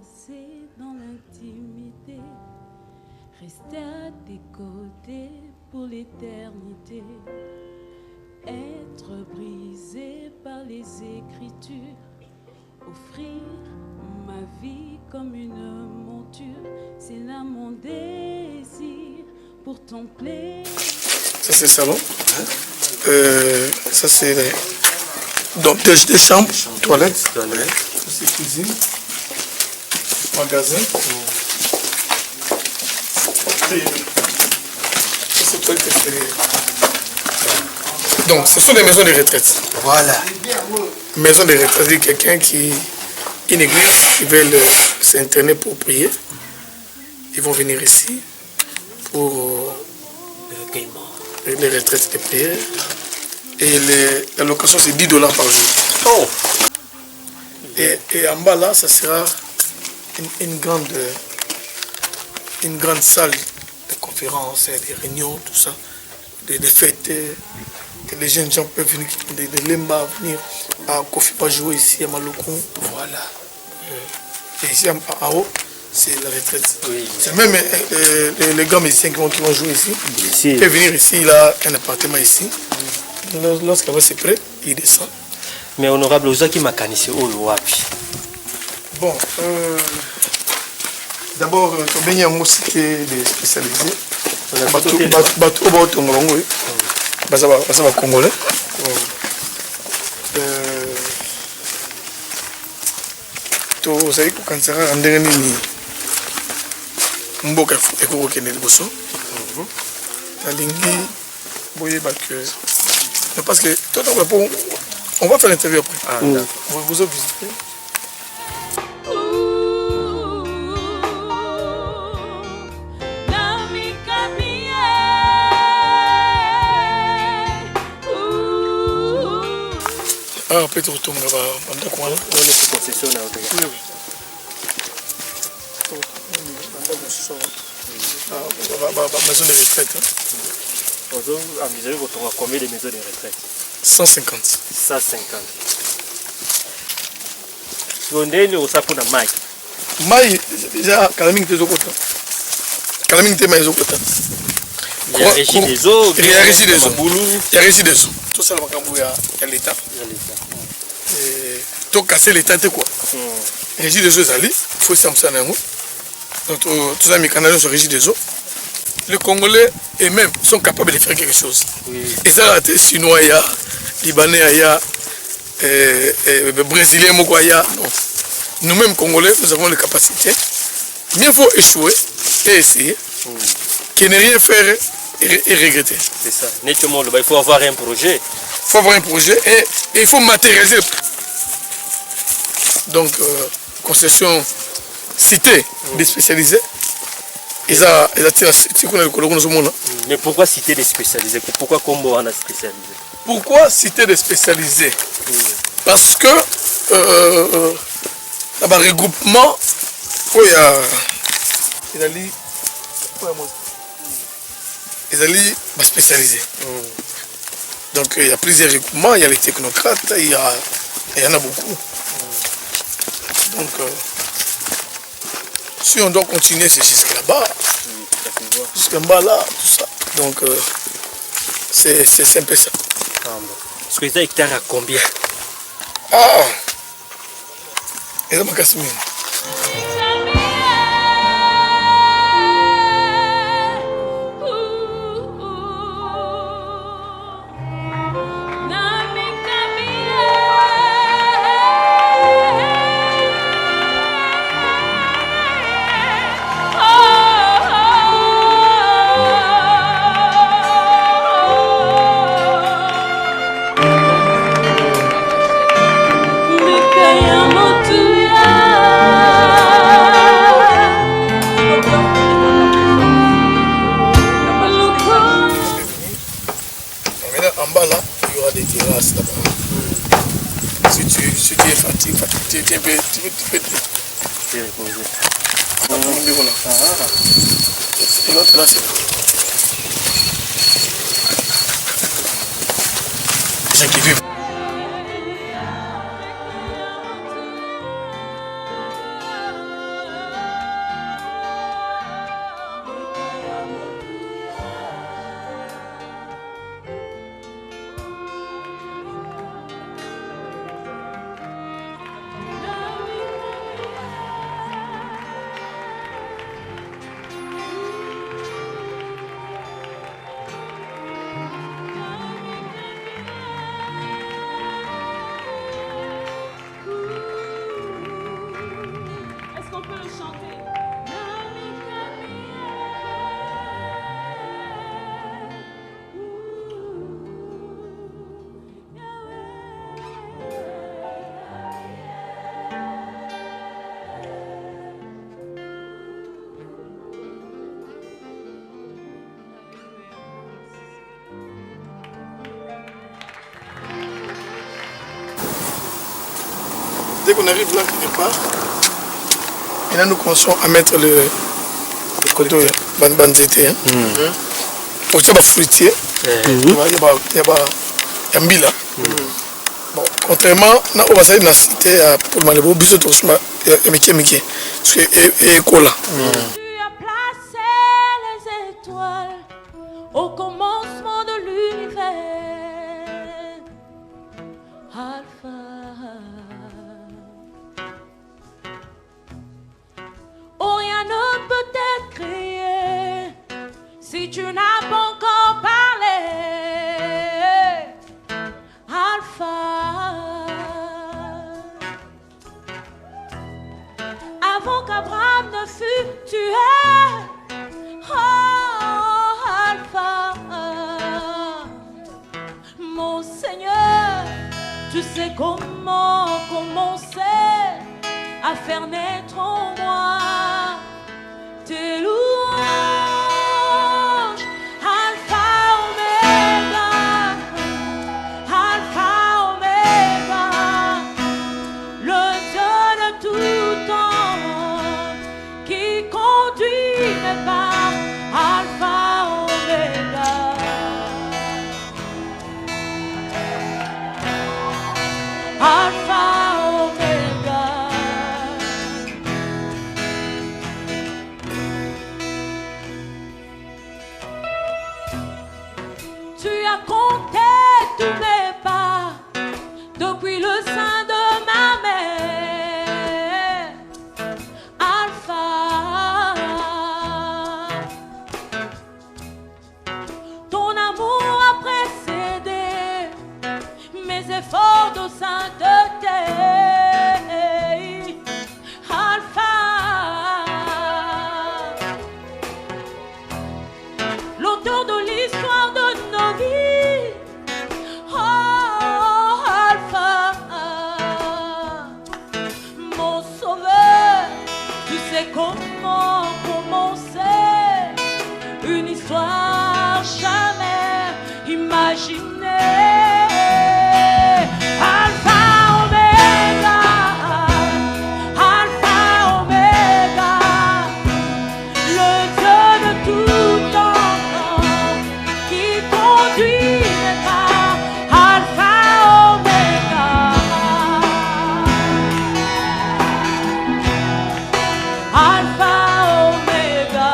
danser dans l'intimité, rester à tes côtés pour l'éternité, être brisé par les Écritures, offrir ma vie comme une monture, c'est là mon désir pour ton plaisir. Ça c'est salon, ça c'est donc des chambres, toilettes, ça c'est cuisine, magasin, ça c'est toilette extérieure. Donc ce sont des maisons de retraite. Voilà. Maison de retraite, c'est-à-dire quelqu'un qui, une église, qui veulent s'interner pour prier, ils vont venir ici pour les retraites de prière. Et la location c'est $10 par jour. Oh. Et en bas là, ça sera une grande salle de conférences, des réunions, tout ça, des fêtes, que les jeunes gens peuvent venir, de Lemba venir à Kofi pas jouer ici à Maloko. Voilà. Et ici en haut, c'est la retraite. Oui. C'est même les grands musiciens qui vont jouer ici. Ils peuvent venir ici, il a un appartement ici. Lorsqu'il va se prêt, il descend. Mais honorable, vous avez makanisi au wapi. Bon, d'abord, il y a une cité spécialisée. Bateau congolais. Vous savez que quand ça a rendu mboka ekokokende liboso nalingi boyeba que parce que on va faire l'interview après. Vous avez visité. Ah, peut-être retourner là-bas. Maison de retraite. Vous envisagez combien de maisons de retraite? 150. 150. Vous avez aussi pour la maille. Maille, déjà, Kalaming te zokota. Kalaming te maille zokota. Il y a régi des eaux. Il y a régi des eaux. Il y a régi des eaux. Tout ça, il y a l'État. Donc, casser l'État, c'est quoi? Régi des eaux, il faut ça. Donc, tous les Canadiens sont régis des eaux. Les Congolais eux-mêmes sont capables de faire quelque chose. Ils ont été Chinois, Libanais, Brésiliens, nous-mêmes Congolais, nous avons les capacités. Mais il faut échouer et essayer. Que ne rien faire et regretter. C'est ça. Nettement, il faut avoir un projet. Il faut avoir un projet et il faut matérialiser. Donc, concession cité déspécialisée. Mais pourquoi citer des spécialisés? Pourquoi Combo en a spécialisé? Pourquoi citer des spécialisés? Parce que dans le regroupement, il y a spécialisés. Donc il y a plusieurs regroupements, il y a les technocrates, il y en a beaucoup. Donc si on doit continuer, c'est jusqu'à là-bas, jusqu'à là, tout ça. Donc c'est un peu ça. Est-ce que les hectares à combien? Ah, et là, je Là, c'est les gens qui vivent. dès qu'on arrive là, quelque part, maintenant nous commençons à mettre le côté banzete. Au tient fruitier, il y a mbila. Bon, contrairement à on va salir dans la cité pour le malebo, bisous tout ça, et Mickey, parce que et cola. Tu as placé les étoiles au commencement de l'univers, Alpha. Oh, rien ne peut être créé si tu n'as pas encore parlé, Alpha. Avant qu'Abraham ne fût tué, oh, Alpha. Mon Seigneur, tu sais comment commencer à faire naître en moi tes louanges, Alpha, Oméga, Alpha, Oméga, le Dieu de tout temps qui conduit mes pas, Alpha, Oméga. Alpha, Oméga. Tu as compté tous mes pas depuis le sein de ma mère, Alpha. Ton amour a précédé mes efforts de sainteté, Alpha. L'auteur de l'histoire de nos vies, oh, Alpha. Mon sauveur, tu sais comment commencer une histoire jamais imaginée, Alpha, Oméga, Alpha, Oméga, le Dieu de tout temps qui conduit mes pas, Alpha, Oméga, Alpha, Oméga.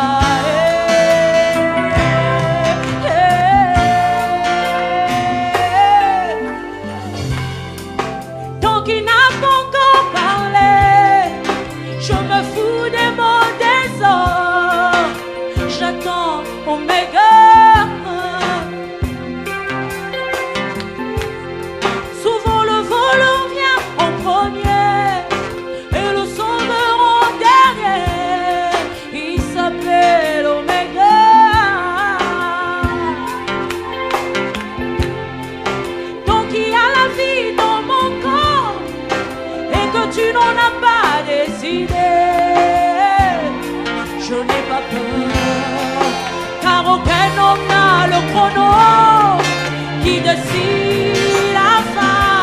Tant qu'il n'a pas encore parlé, je me fous des mots des hommes. J'attends Oméga. Souvent le voleur vient en premier et le sauveur en dernier. Il s'appelle Oméga. Tant qu'il y a la vie dans mon corps et que tu n'en as pas décidé, je n'ai pas peur, car aucun homme n'a le chrono qui décide la fin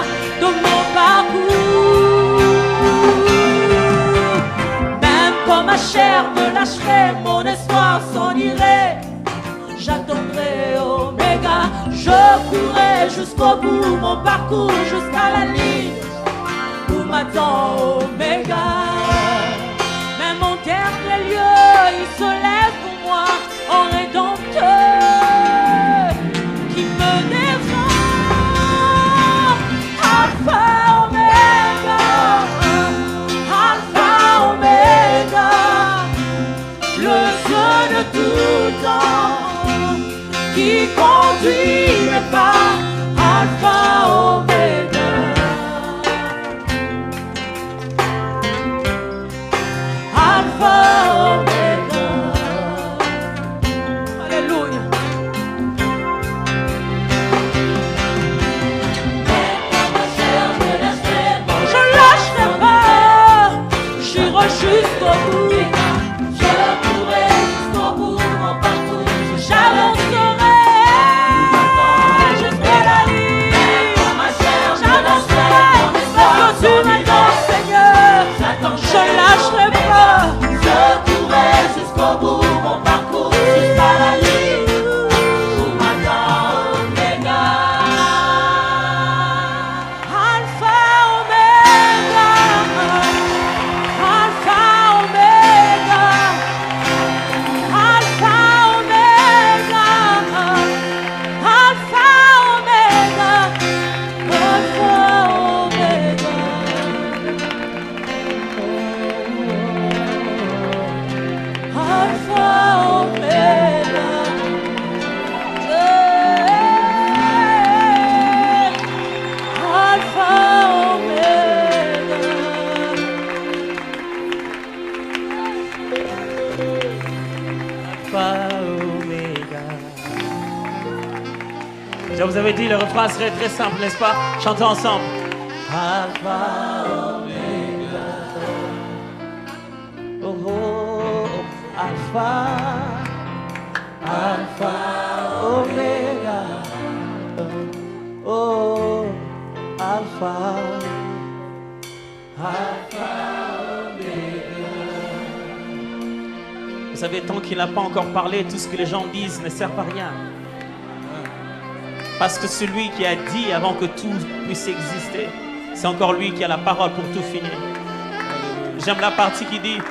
de mon parcours. Même quand ma chair me lâcherait, mon espoir s'en irait, j'attendrai Oméga, je courrai jusqu'au bout, mon parcours jusqu'à la ligne où m'attend Oméga. Même en dernier lieu, il se lève pour moi en rédempteur qui me défend, Alpha, Oméga, Alpha, Oméga, le Dieu de tout temps qui conduit mes pas, Alpha, Oméga. Alpha, Oméga. Alléluia. Je lâcherai pas, j'irai jusqu'au bout. Je courrai jusqu'au bout, mon parcours. J'avancerai. Je vous avais dit, le refrain serait très simple, n'est-ce pas? Chantons ensemble. Alpha, Omega. Oh, oh, Alpha, Alpha, Omega. Oh, Alpha, Alpha, Omega. Vous savez, tant qu'il n'a pas encore parlé, tout ce que les gens disent ne sert à rien. Parce que celui qui a dit avant que tout puisse exister, c'est encore lui qui a la parole pour tout finir. J'aime la partie qui dit: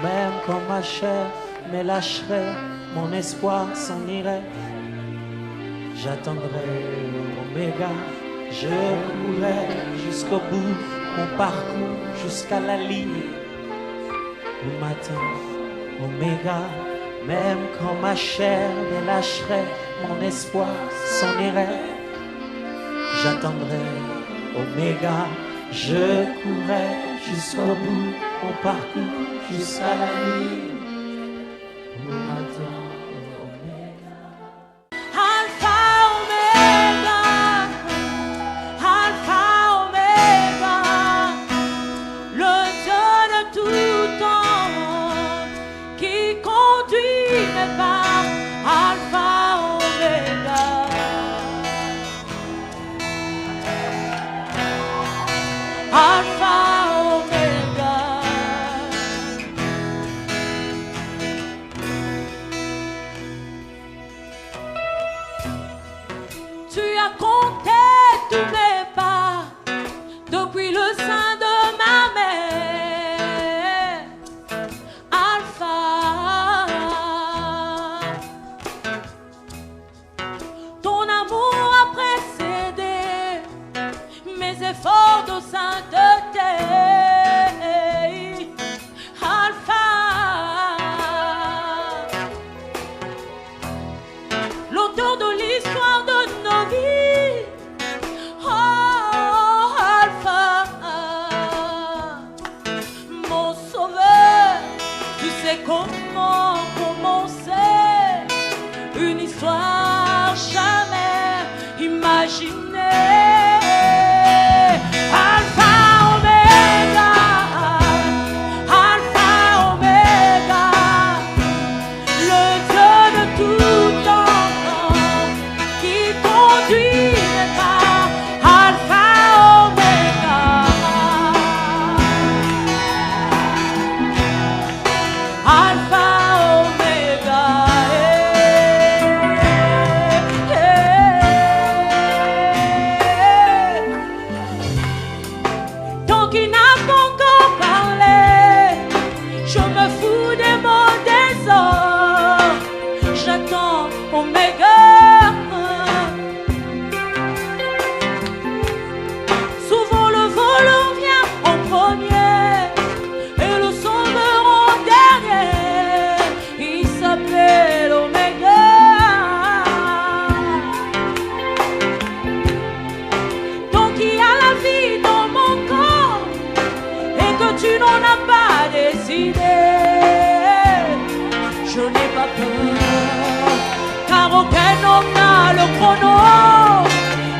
même quand ma chair me lâcherait, mon espoir s'en irait. J'attendrai l'Oméga, je courrai jusqu'au bout, mon parcours jusqu'à la ligne. Le matin, Oméga, même quand ma chair me lâcherait, mon espoir s'en irait. J'attendrai Oméga, je courrai jusqu'au bout, mon parcours jusqu'à la ligne. Le matin,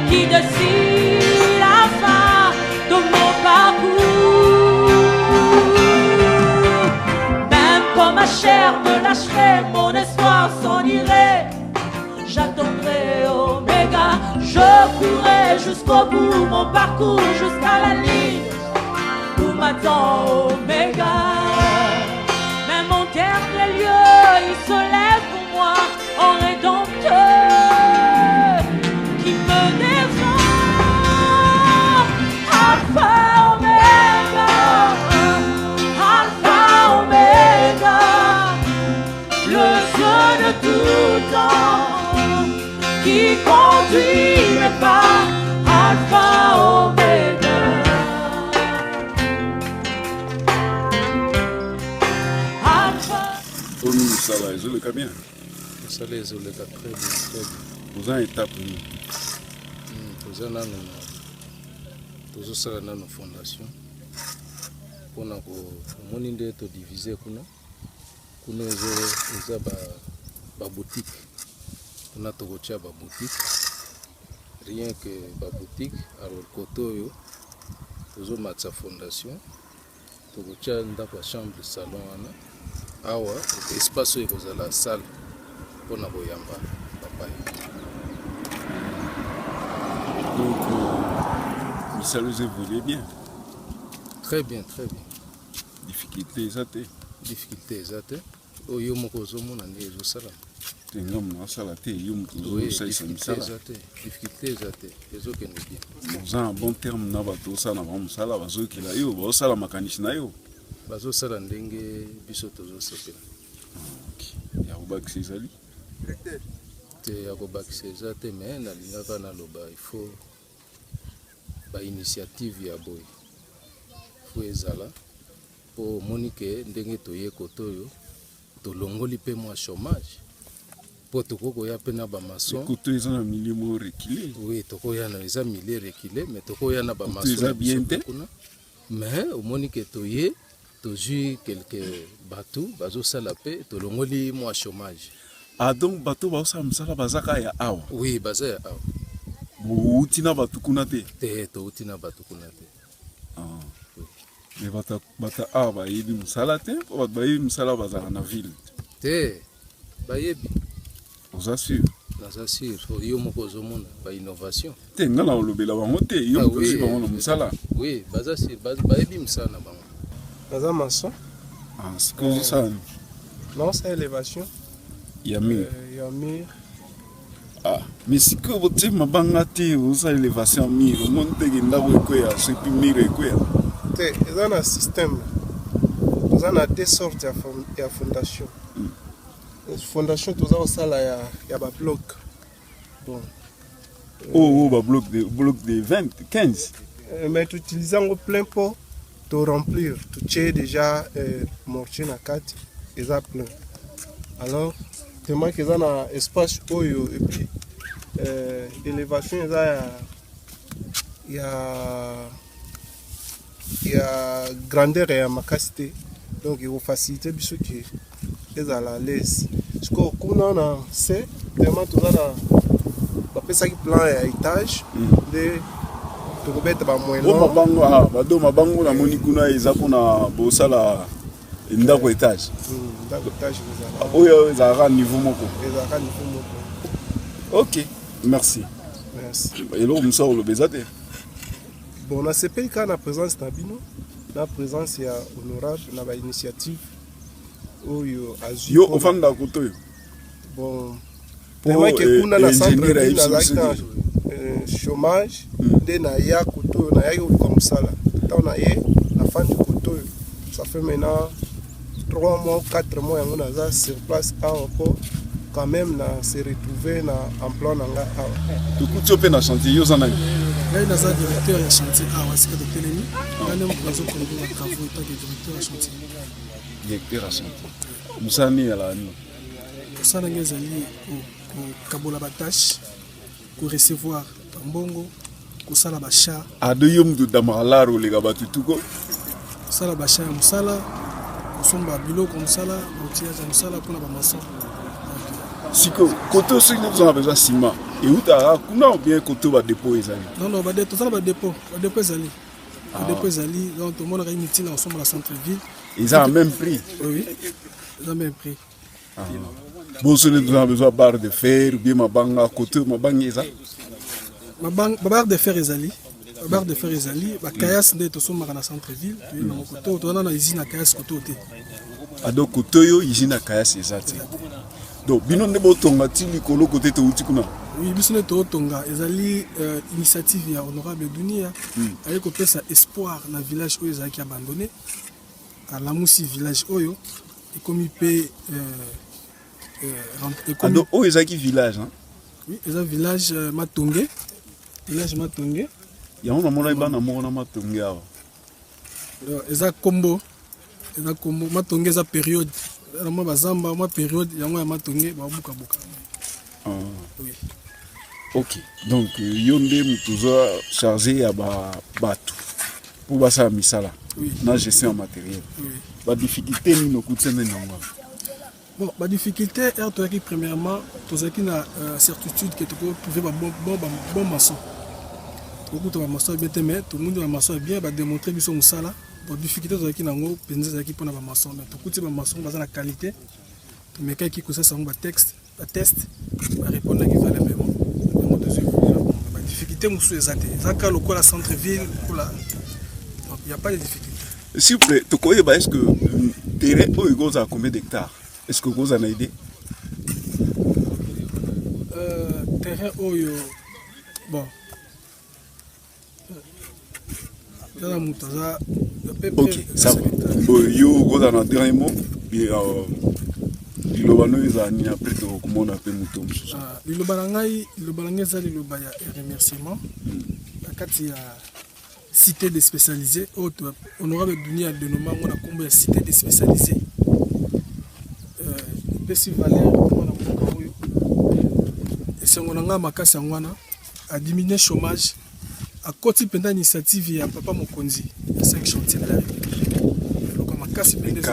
qui décide la fin de mon parcours. Même quand ma chair me lâcherait, mon espoir s'en irait. J'attendrai Oméga, je courrai jusqu'au bout, mon parcours jusqu'à la ligne où m'attend Oméga. Même en dernier lieu, il se lève pour moi en rédempteur. Qui conduit mes pas, Alpha Omega. Alpha. Ça va, ils ont le camion. Ça les ont le cas très bien. Vous avez une étape. Vous avez une fondation. Pour nous diviser, nous avons une boutique. On a tokotia ba boutique. Rien que ba boutique alors kotoyo tozo matsa fondation. Tokotia ndako chambre salon ana. Awa espace est la salle pour na boyamba papa. Donc, ça nous évolue bien. Très bien, très bien. Difficulté, ça t'est. Difficulté, ça t'est. Oh, yo moko zomo na ndezo sala. Tenga mwa sala te, yo moko Oui, zomo difficulté, ça t'est. Difficulté, ça t'est. Ezo que nous bien. Nous avons un bon terme na bato sala na bamu sala bazo kila yo, ba sala makanishi na yo. Bazo sala ndenge biso tozo sepela. Ya obakisi ezali. Te ya kobakisa eza te me nalingaka naloba il faut ba initiative ya boy. Faut ezala po moni ke ndenge toye kotoyo tolongoli pe mwa chômage. Po tokokoya pe na ba maçon. Koto eza na milieu mo reculé. Oui, tokoya na eza milieu reculé mais tokoya na ba maçon. Eza bien te. Mais au moni ke toye tozui quelques bateaux bazo sala pe tolongoli mwa chômage. Ah donc bateau ba osala msala bazaka ya awa. Oui, baza ya awa. Bouti na batu kuna te. Te touti na batu kuna te. Ah. Mais bata awa ba yebi msala te, ba yebi msala bazaka na ville. Te bayebi. Oza sûr. Naza sûr, yo moko zomona ba innovation. Te ngala olobela bango te, yo mpozi bango na msala. Oui, baza sûr, bayebi msala na bango. Naza maçon. Ah, c'est que ça. Non, c'est élévation. Yamir. Yamir. Ah, mais si que vous mabanga te oza élévation mire, monte ndako ekoya, so puis mire ekoya. Te, eza na système. Eza na deux sortes ya fondation. Fondation toza osala ya ba bloc. Bon. Ba bloc de 20, 15. Mais tu utilises en plein pot to remplir, tu tiens déjà mortier na kati, eza plein. Alors, tellement que eza na espace oyo et puis élévation eza ya grandeur ya makasité. Donc il faut faciliter biso ki ezala à l'aise. Parce que kuna na c'est tellement toza na bapesa ki plan ya étage de tokobeta ba moyen long. Bado mabango na moni kuna eza kuna bosala ndako étage. Ndako étage ezala. Oyo ezala niveau moko. Ezala niveau moko. OK, merci. Merci. Et là, on sort le bezate. Bon, on a CPI quand la présence d'Abino, la présence est honorable, on a une initiative. Yo, au fond de la côte. Bon, pour que na centre chômage, de na ya koto, na ya comme ça là. On a la fin du koto, ça fait maintenant 3 mois, 4 mois, on a sur place encore. Quand même, na se retrouver na emploi nanga awa. Tu coûtes pe na chantier yo zanani. Là il a directeur ya chantier awa c'est que de Telemi. Là même bazo kongo na travaux pas de directeur ya chantier. Directeur ya chantier. Musani ala ni. Ça na ngezali ko kabola ba tâche, ko recevoir mbongo, ko sala ba chat. Ado yom du damalaro le gabatu tuko. Sala ba chat musala, ko somba biloko musala, outillage musala pour na ba maçon. Si côté aussi nous avons besoin de ciment et où t'as comment bien côté va dépôt ezali. Non ba dépôt ça ba dépôt ezali. Dépôt ezali donc tout le monde a une meeting ensemble à centre ville. Ils ont le même prix. Oui. Ils ont le même prix. Bon si nous avons besoin de barre de fer ou bien ma banga côté ma banga ça. Ma barre de fer ezali. La barre de fer ezali ba kayas nde to somba na centre ville puis na côté to na usine na kayas côté. Ado côté yo usine na kayas ezati. Donc, bino ne botonga ti likolo côté to uti kuna. Oui, biso ne to tonga ezali initiative ya honorable Dunia avec ko pesa espoir na village oyo ezaki abandonné à la Moussi village oyo et comme pe ado oyo ezaki village hein. Oui, ezali village Matongé. Village Matongé. Ya on mona ibana mona Matongé awa. Eza kombo Matongé eza période ma bazamba ma période yango ya Matongé ba buka buka. Oui. OK. Donc yonde mutuzo chargé ya ba batu pour basa misala. Oui. Na gestion matériel. Oui. Ba difficulté ni no kutsene nangwa. Bon, la difficulté est premièrement, tu as une certitude que tu peux trouver un bon maçon. Beaucoup de maçons bien mais tout le monde est maçon bien, va démontrer qu'ils sont ça là. La difficulté c'est qu'il y a un penser qui pour un maçon, mais tout côté maçon dans la qualité. Tu mets quelqu'un qui connaît ça un texte, un test, va répondre à qui va le même. La difficulté monsieur exact. Ça quand le quoi la centre-ville pour la il n'y a pas de difficulté. S'il vous plaît, tu connais est-ce que terrain où il goes à combien d'hectares? Est-ce que vous en avez idée? Terrain où bon. Ok, ça va. Yo, go dans le dernier mot. Et il a après comment on appelle Mouton. Le balangai, ça le baya remerciement. La carte il y a cité des spécialisés. Honorable Dunia de nos membres, on a combien de cités des spécialisés. Pessi Valère, et c'est on a makasi ngwana a diminué le chômage. À côté de l'initiative, il y a Papa Mokonzi, il y a 5 chantiers de la République. Donc, on a cassé les il y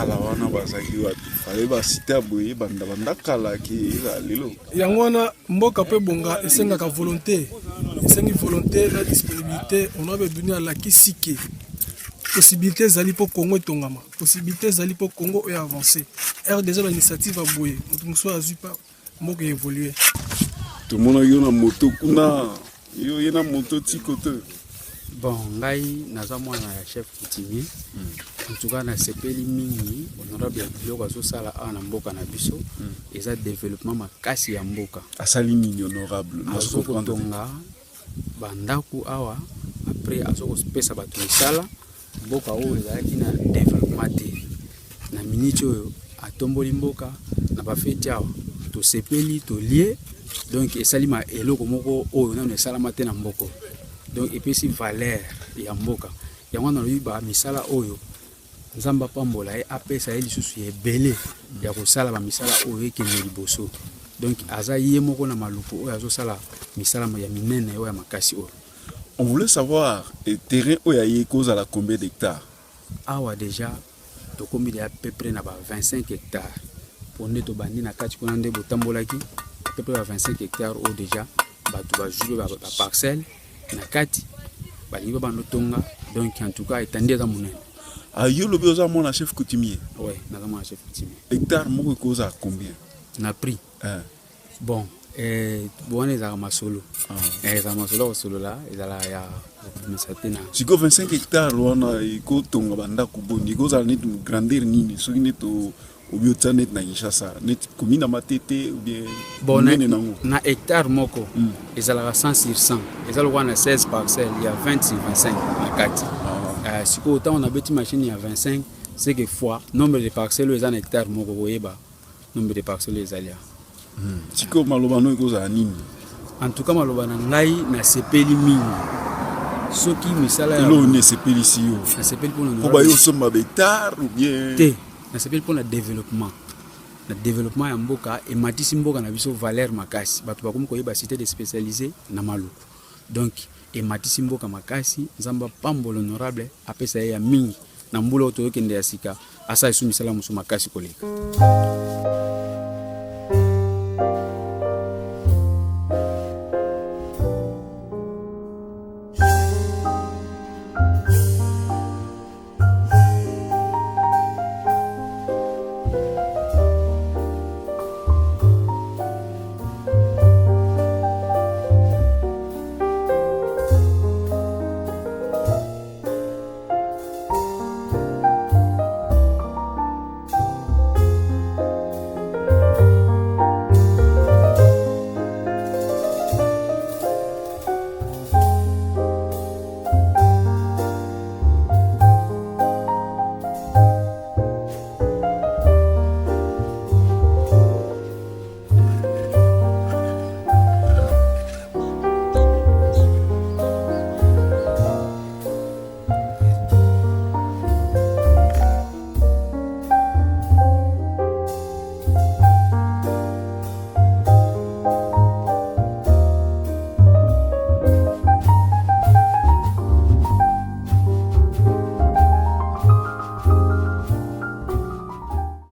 a un mboka pe bonga, et c'est une volonté. C'est une volonté, la disponibilité. On a besoin de la kisike. Possibilité zali pour Congo et Tongama. Possibilité zali pour Congo et avancer. Et déjà l'initiative a bouillé. Nous sommes à pas mboka évoluer. Tout le monde a une moto kuna. Yo yena moto tikote. Bon, ngai naza mwana ya chef coutumier. En tout cas na sepeli mingi honorable biloko azosala ana mboka na biso eza développement makasi ya mboka. Asali mingi honorable. Azokotonga bandaku awa après azokopesa bato misala mboka oyo ezalaki na développement te. Na miniti oyo atomboli mboka na bafeti awa tosepeli tolie. Donc esalima eloko moko oyo na salama te na mboko. Donc epesi valeur ya mboka. Yango na loyiba misala oyo nzamba pambola e apesa eli susu ebele ya kosala ba misala oyo ekende liboso. Donc aza ye moko na maluku oyo azosala misala ya minene oyo ya makasi oyo. On voulait savoir le terrain où il y a cause à la combien d'hectares? Awa déjà to kombi à peu près na ba 25 hectares. Pour neto bandi na kati kuna nde botambolaki à peu près 25 hectares au déjà batu ba jouer ba parcelle na kati balingi ba notonga donc en tout cas étendue za monene. Ah yo le besoin mon chef coutumier. Ouais, na mon chef coutumier. Hectare moko cause à combien? Na prix. Bon, bon les armes solo. Les armes solo là, ils la ya mesatena. Si go 25 hectares wana iko tonga banda kubondi go za net grandeur nini so ni to obiota net na Kinshasa net commune matete ou bien bon na hectare moko ezala 100 sur 100 ezala wana 16 parcelles il y a 20 sur 25 na kati si ko autant on a bâti machine il y a 25 c'est que fois nombre de parcelles les en hectare moko boyeba nombre de parcelles ezalia si ko maloba no ko za nini en tout cas maloba na ngai na sepeli mingi soki misala ya lo ne sepeli si yo na sepeli pour na ba yo soma hectare ou bien te na sepeli pour le développement ya mboka et matisi mboka na biso valeur makasi bato bakomi koyeba cité de spécialisé na maluku donc et matisi mboka makasi nzamba pambo l'honorable apesa ya mingi na mbula oto yokende ya sika asa isu misala musu makasi koleka.